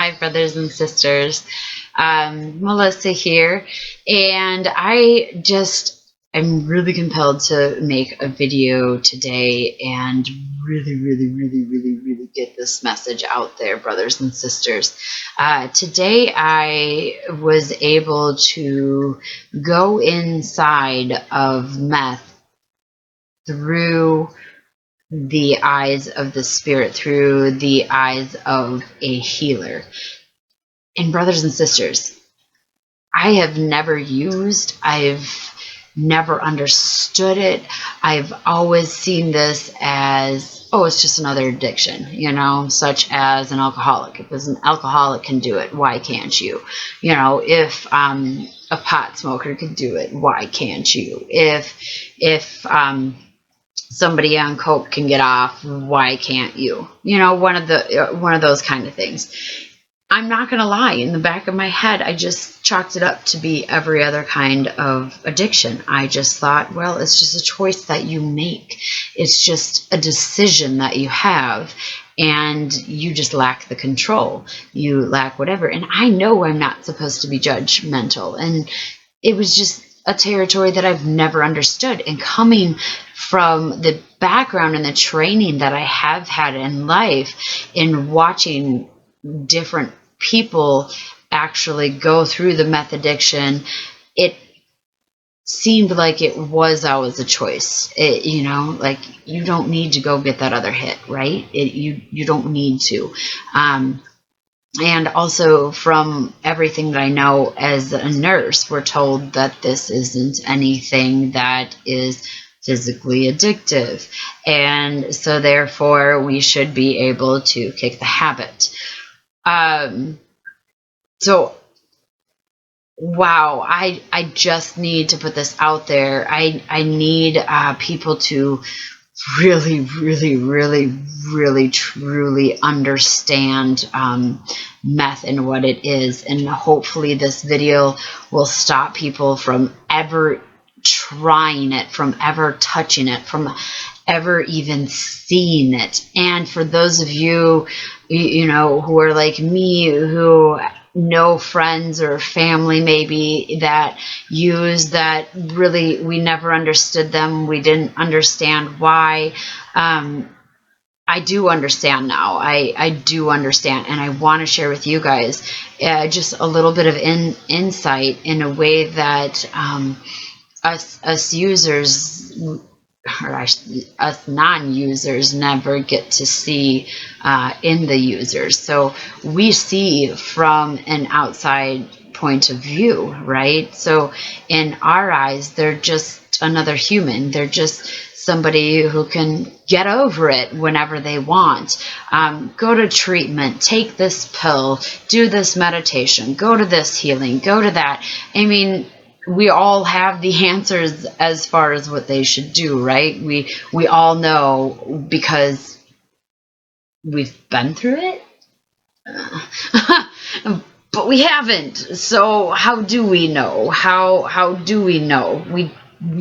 Hi, brothers and sisters. Melissa here, and I'm really compelled to make a video today and really get this message out there, brothers and sisters. Today, I was able to go inside of Meth through the eyes of the Spirit, through the eyes of a healer. And brothers and sisters, I've never understood it. I've always seen this as, oh, it's just another addiction, such as an alcoholic. If an alcoholic can do it, why can't you? If a pot smoker could do it, why can't you? If somebody on coke can get off, why can't you? One of those kind of things. I'm not going to lie, in the back of my head, I just chalked it up to be every other kind of addiction. I just thought, well, it's just a choice that you make. It's just a decision that you have, and you just lack the control. You lack whatever. And I know I'm not supposed to be judgmental. And it was just a territory that I've never understood. And coming from the background and the training that I have had in life, in watching different people actually go through the meth addiction, it seemed like it was always a choice. Like, you don't need to go get that other hit, right? You don't need to. And also, from everything that I know as a nurse, we're told that this isn't anything that is physically addictive. And so therefore, we should be able to kick the habit. So, wow, I just need to put this out there. I need people to really truly understand meth and what it is. And hopefully this video will stop people from ever trying it, from ever touching it, from ever even seeing it. And for those of you, who are like me, who know friends or family maybe that use that, really, we never understood them. We didn't understand why. I do understand now. I do understand, and I want to share with you guys just a little bit of insight in a way that us users, or us non-users, never get to see in the users. So we see from an outside point of view, right? So in our eyes, they're just another human. They're just somebody who can get over it whenever they want. Go to treatment, take this pill, do this meditation, go to this healing, go to that. I mean, we all have the answers as far as what they should do, right? We all know because we've been through it. But we haven't. So how do we know? How do we know? We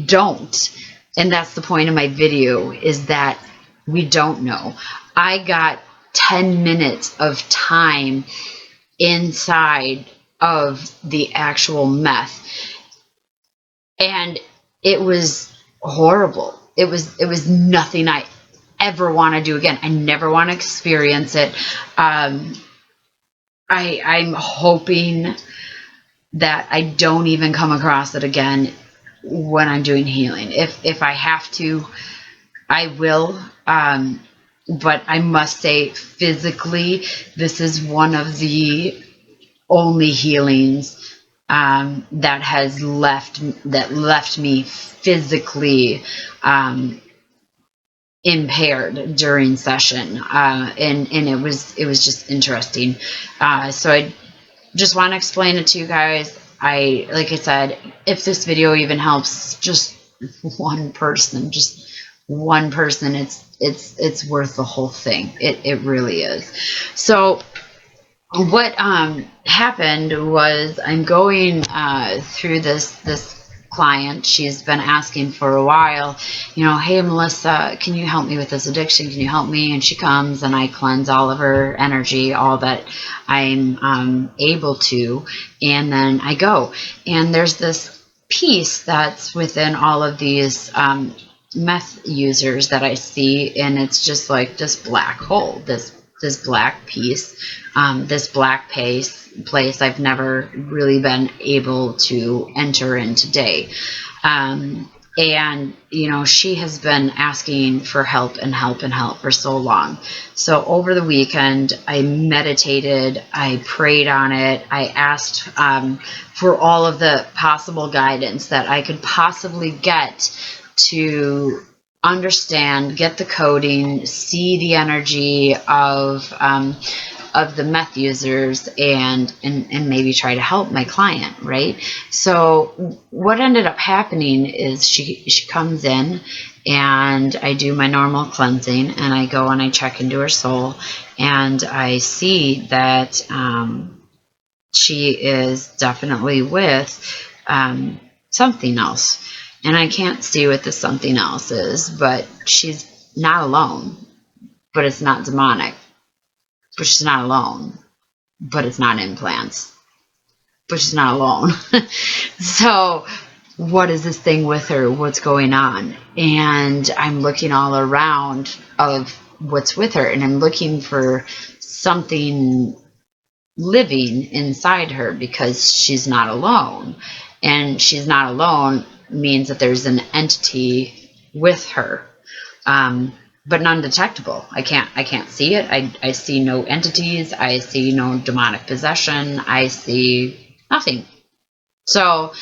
don't. And that's the point of my video, is that we don't know. I got 10 minutes of time inside of the actual meth, and it was horrible. It was nothing I ever want to do again. I never want to experience it. I'm hoping that I don't even come across it again when I'm doing healing. If I have to, I will. But I must say, physically, this is one of the only healings that left me physically impaired during session, and it was just interesting. So I just want to explain it to you guys. Like I said, if this video even helps just one person, it's worth the whole thing. It really is. So what happened was, I'm going through this client. She's been asking for a while, you know, hey, Melissa, can you help me with this addiction? Can you help me? And she comes and I cleanse all of her energy, all that I'm able to. And then I go. And there's this piece that's within all of these meth users that I see, and it's just like this black hole, this black piece, this black place I've never really been able to enter in today. And, you know, she has been asking for help and help and help for so long. So over the weekend, I meditated, I prayed on it, I asked for all of the possible guidance that I could possibly get to understand, get the coding, see the energy of the meth users, and maybe try to help my client, right? So what ended up happening is she comes in and I do my normal cleansing, and I go and I check into her soul, and I see that she is definitely with something else. And I can't see what the something else is, but she's not alone, but it's not demonic. But she's not alone, but it's not implants. But she's not alone. So what is this thing with her? What's going on? And I'm looking all around of what's with her, and I'm looking for something living inside her, because she's not alone. And she's not alone means that there's an entity with her, but non-detectable. I can't see it. I see no entities. I see no demonic possession. I see nothing. So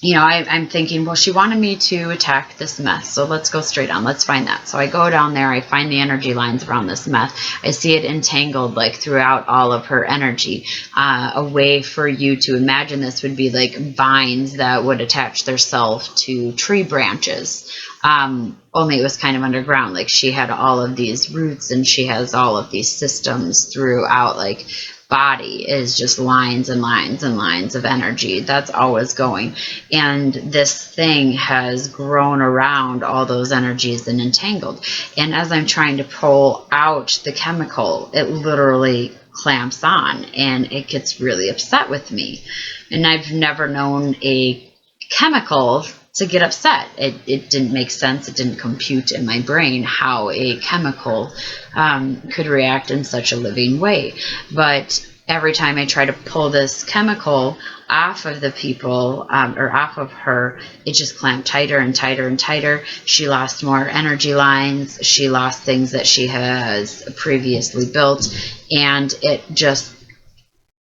you know, I'm thinking, well, she wanted me to attack this meth, so let's go straight on. Let's find that. So I go down there. I find the energy lines around this meth. I see it entangled, like, throughout all of her energy. A way for you to imagine this would be like vines that would attach themselves to tree branches. Only it was kind of underground. Like, she had all of these roots, and she has all of these systems throughout, like, body is just lines and lines and lines of energy that's always going. And this thing has grown around all those energies and entangled. And as I'm trying to pull out the chemical, it literally clamps on, and it gets really upset with me. And I've never known a chemical to get upset. It didn't make sense. It didn't compute in my brain how a chemical could react in such a living way. But every time I try to pull this chemical off of the people, or off of her, it just clamped tighter and tighter and tighter. She lost more energy lines. She lost things that she has previously built. And it just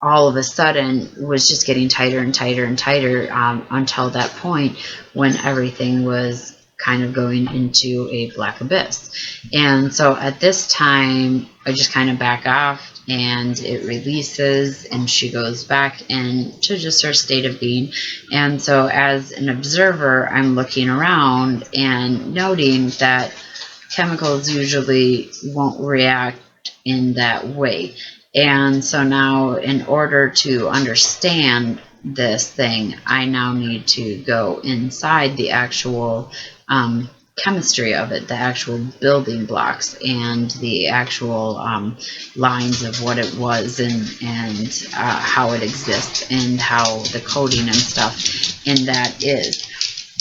all of a sudden was just getting tighter and tighter and tighter, until that point when everything was kind of going into a black abyss. And so at this time, I just kind of back off, and it releases, and she goes back into just her state of being. And so as an observer, I'm looking around and noting that chemicals usually won't react in that way. And so now, in order to understand this thing, I now need to go inside the actual chemistry of it, the actual building blocks, and the actual lines of what it was, and how it exists, and how the coding and stuff in that is.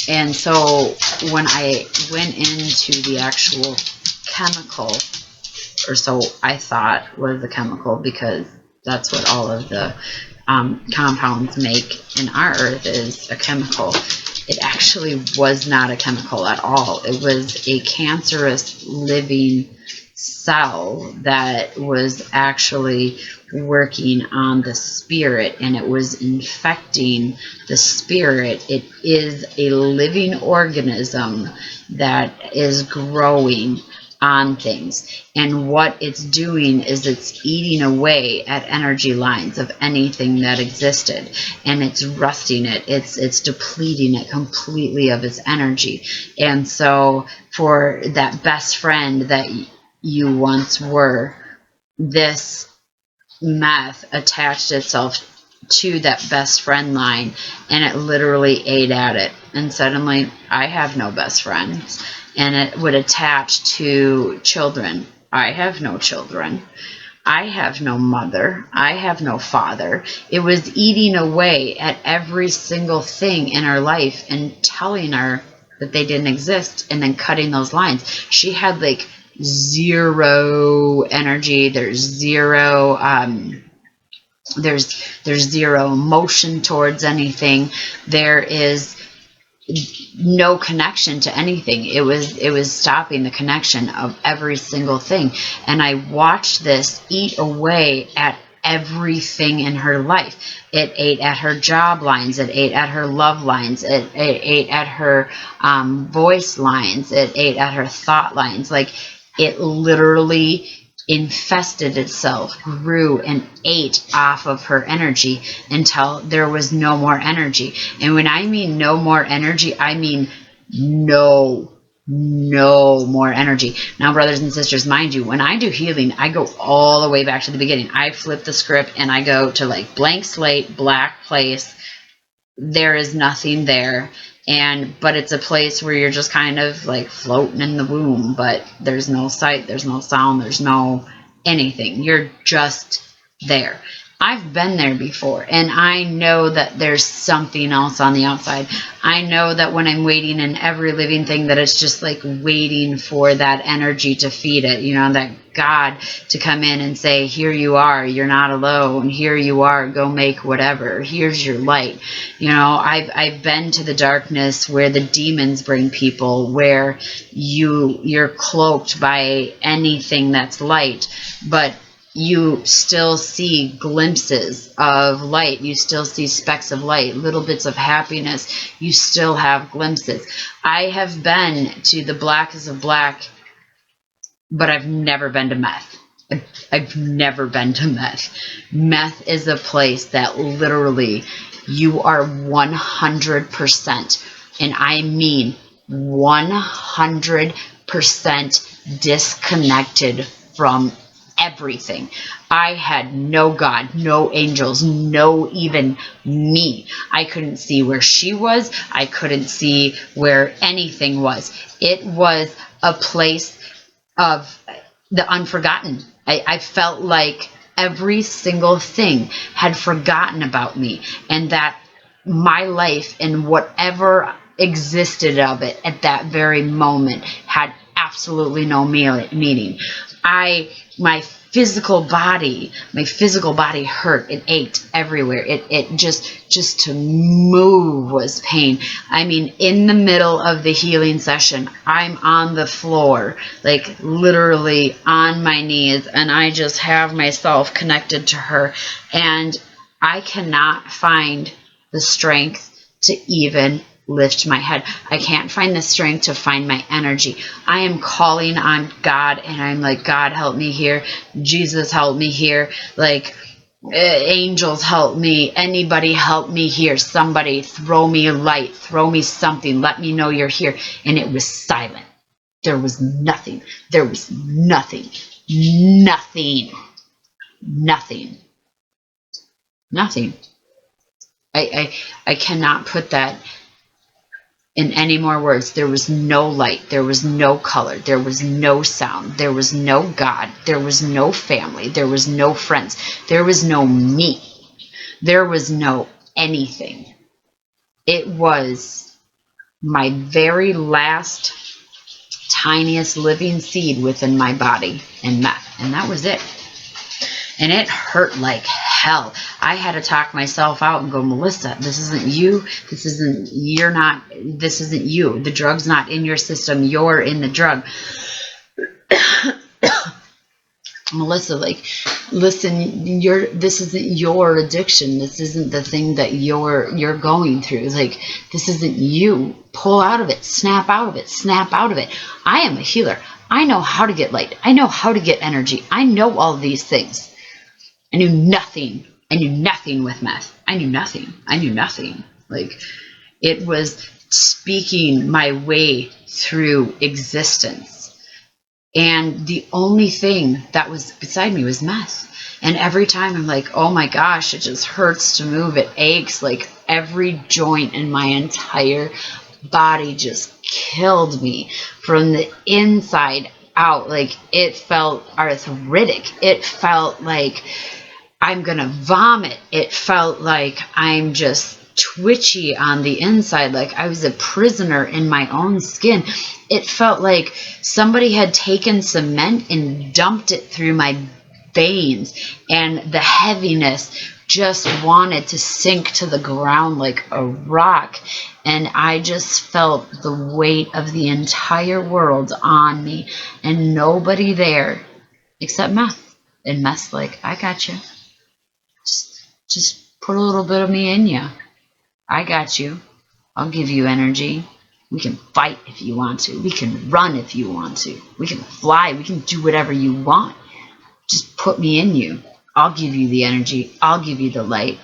And so when I went into the actual chemical, or so I thought was the chemical, because that's what all of the compounds make in our earth, is a chemical. It actually was not a chemical at all. It was a cancerous living cell that was actually working on the spirit, and it was infecting the spirit. It is a living organism that is growing on things, and what it's doing is it's eating away at energy lines of anything that existed, and it's rusting it, it's depleting it completely of its energy. And so for that best friend that you once were, this meth attached itself to that best friend line, and it literally ate at it. And suddenly, I have no best friends. And it would attach to children. I have no children. I have no mother. I have no father. It was eating away at every single thing in her life and telling her that they didn't exist, and then cutting those lines. She had like zero energy. There's zero emotion towards anything. There is no connection to anything. It was stopping the connection of every single thing. And I watched this eat away at everything in her life. It ate at her job lines. It ate at her love lines. It ate at her voice lines. It ate at her thought lines. Like, it literally infested itself, grew, and ate off of her energy until there was no more energy. And when I mean no more energy, I mean no more energy. Now, brothers and sisters, mind you, when I do healing, I go all the way back to the beginning. I flip the script and I go to like blank slate, black place. There is nothing there. But it's a place where you're just kind of like floating in the womb, but there's no sight, there's no sound, there's no anything. You're just there. I've been there before, and I know that there's something else on the outside. I know that when I'm waiting in every living thing, that it's just like waiting for that energy to feed it, that God to come in and say, here you are, you're not alone, here you are, go make whatever, here's your light. I've been to the darkness where the demons bring people, where you're cloaked by anything that's light, but you still see glimpses of light. You still see specks of light, little bits of happiness. You still have glimpses. I have been to the blackest of black, but I've never been to meth. I've never been to meth. Meth is a place that literally you are 100%, and I mean 100% disconnected from everything. I had no God, no angels, no even me. I couldn't see where she was. I couldn't see where anything was. It was a place of the unforgotten. I felt like every single thing had forgotten about me, and that my life and whatever existed of it at that very moment had absolutely no meaning. My physical body hurt. It ached everywhere. It just to move was pain. I mean, in the middle of the healing session, I'm on the floor, like literally on my knees, and I just have myself connected to her, and I cannot find the strength to even lift my head. I can't find the strength to find my energy. I am calling on God, and I'm like, God, help me here. Jesus, help me here. Like, angels, help me. Anybody, help me here. Somebody, throw me a light. Throw me something. Let me know you're here. And it was silent. There was nothing. There was nothing. Nothing. Nothing. Nothing. I cannot put that in any more words. There was no light. There was no color. There was no sound. There was no God. There was no family. There was no friends. There was no me. There was no anything. It was my very last, tiniest living seed within my body in meth. And that was it. And it hurt like hell. I had to talk myself out and go, Melissa, this isn't you. This isn't you. The drug's not in your system. You're in the drug. Melissa, like, listen, this isn't your addiction. This isn't the thing that you're going through. Like, this isn't you. Pull out of it. Snap out of it. Snap out of it. I am a healer. I know how to get light. I know how to get energy. I know all of these things. I knew nothing. I knew nothing with meth. I knew nothing. I knew nothing. Like, it was speaking my way through existence. And the only thing that was beside me was meth. And every time I'm like, oh my gosh, it just hurts to move. It aches. Like every joint in my entire body just killed me from the inside out. Like it felt arthritic. It felt like I'm going to vomit. It felt like I'm just twitchy on the inside, like I was a prisoner in my own skin. It felt like somebody had taken cement and dumped it through my veins, and the heaviness just wanted to sink to the ground like a rock. And I just felt the weight of the entire world on me, and nobody there except Meth. And Meth's like, I got you. Just put a little bit of me in you. I got you. I'll give you energy. We can fight if you want to. We can run if you want to. We can fly. We can do whatever you want. Just put me in you. I'll give you the energy. I'll give you the light.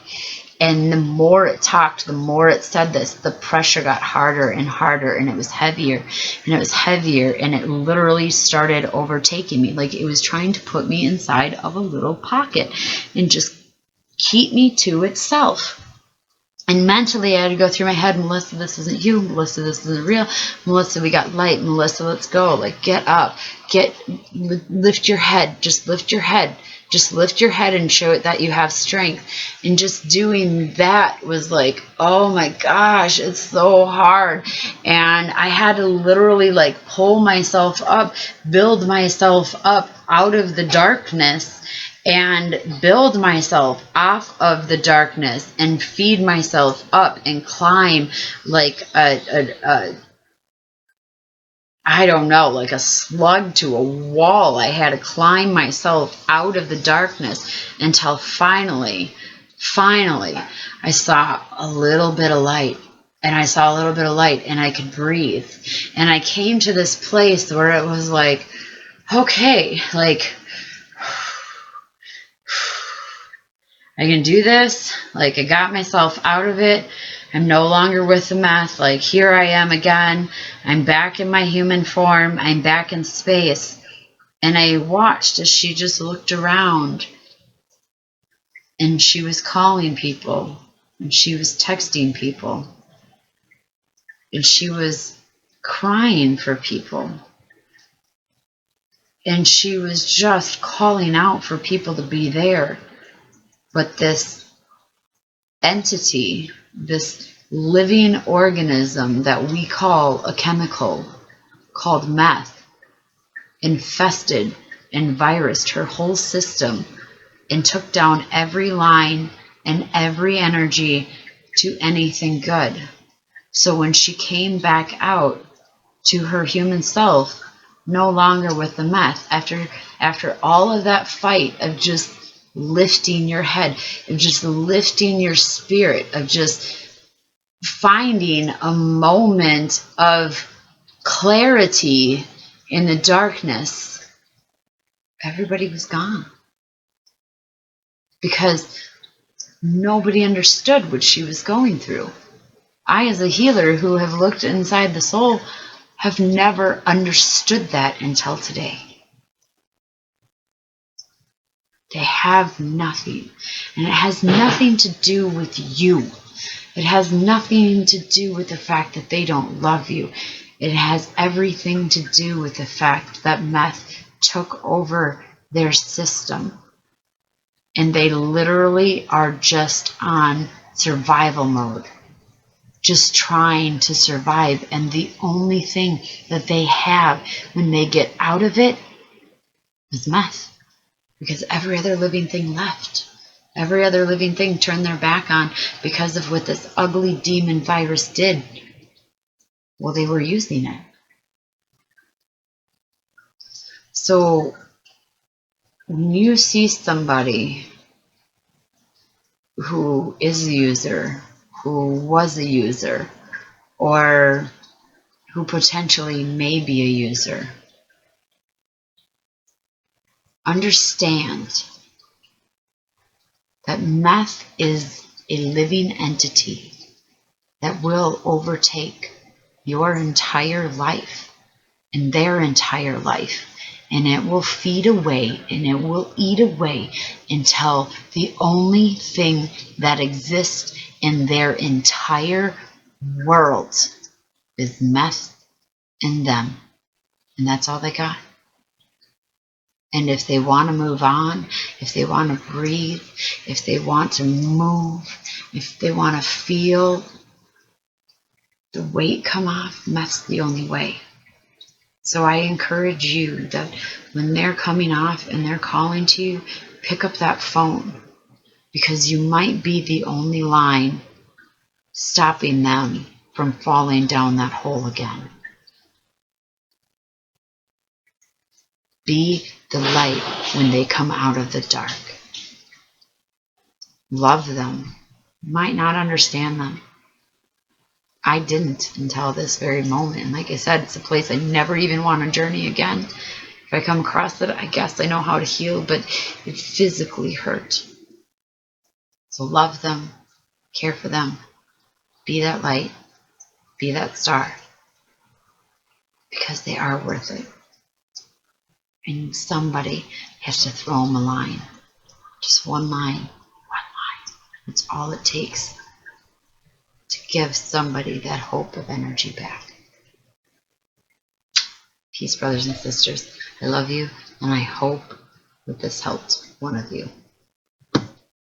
And the more it talked, the more it said this, the pressure got harder and harder, and it was heavier, and it was heavier, and it literally started overtaking me. Like it was trying to put me inside of a little pocket and just keep me to itself. And mentally, I had to go through my head, Melissa, this isn't you. Melissa, this isn't real. Melissa, we got light. Melissa, let's go. Like, get up. Lift your head. Just lift your head. Just lift your head and show it that you have strength. And just doing that was like, oh my gosh, it's so hard. And I had to literally like pull myself up, build myself up out of the darkness, and build myself off of the darkness and feed myself up and climb like I don't know, like a slug to a wall. I had to climb myself out of the darkness until finally, I saw a little bit of light. And I saw a little bit of light and I could breathe. And I came to this place where it was like, okay, like, I can do this. Like I got myself out of it. I'm no longer with the meth. Like here I am again. I'm back in my human form. I'm back in space. And I watched as she just looked around, and she was calling people, and she was texting people, and she was crying for people. And she was just calling out for people to be there. But this entity, this living organism that we call a chemical called meth, infested and virused her whole system and took down every line and every energy to anything good. So when she came back out to her human self, no longer with the meth, after all of that fight of just lifting your head, of just lifting your spirit, of just finding a moment of clarity in the darkness, everybody was gone. Because nobody understood what she was going through. I, as a healer who have looked inside the soul, have never understood that until today. They have nothing. And it has nothing to do with you. It has nothing to do with the fact that they don't love you. It has everything to do with the fact that meth took over their system. And they literally are just on survival mode. Just trying to survive. And the only thing that they have when they get out of it is meth. Because every other living thing left. Every other living thing turned their back on because of what this ugly demon virus did. Well, they were using it. So when you see somebody who is a user, who was a user, or who potentially may be a user, understand that meth is a living entity that will overtake your entire life and their entire life and it will feed away and it will eat away until the only thing that exists in their entire world is meth and them. And that's all they got. And if they want to move on, if they want to breathe, if they want to move, if they want to feel the weight come off, that's the only way. So I encourage you that when they're coming off and they're calling to you, pick up that phone, because you might be the only line stopping them from falling down that hole again. Be the light when they come out of the dark. Love them. You might not understand them. I didn't until this very moment. And like I said, it's a place I never even want to journey again. If I come across it, I guess I know how to heal, but it physically hurt. So love them, care for them, be that light, be that star, because they are worth it. And somebody has to throw them a line. Just one line. It's all it takes to give somebody that hope of energy back. Peace, brothers and sisters. I love you, and I hope that this helped one of you.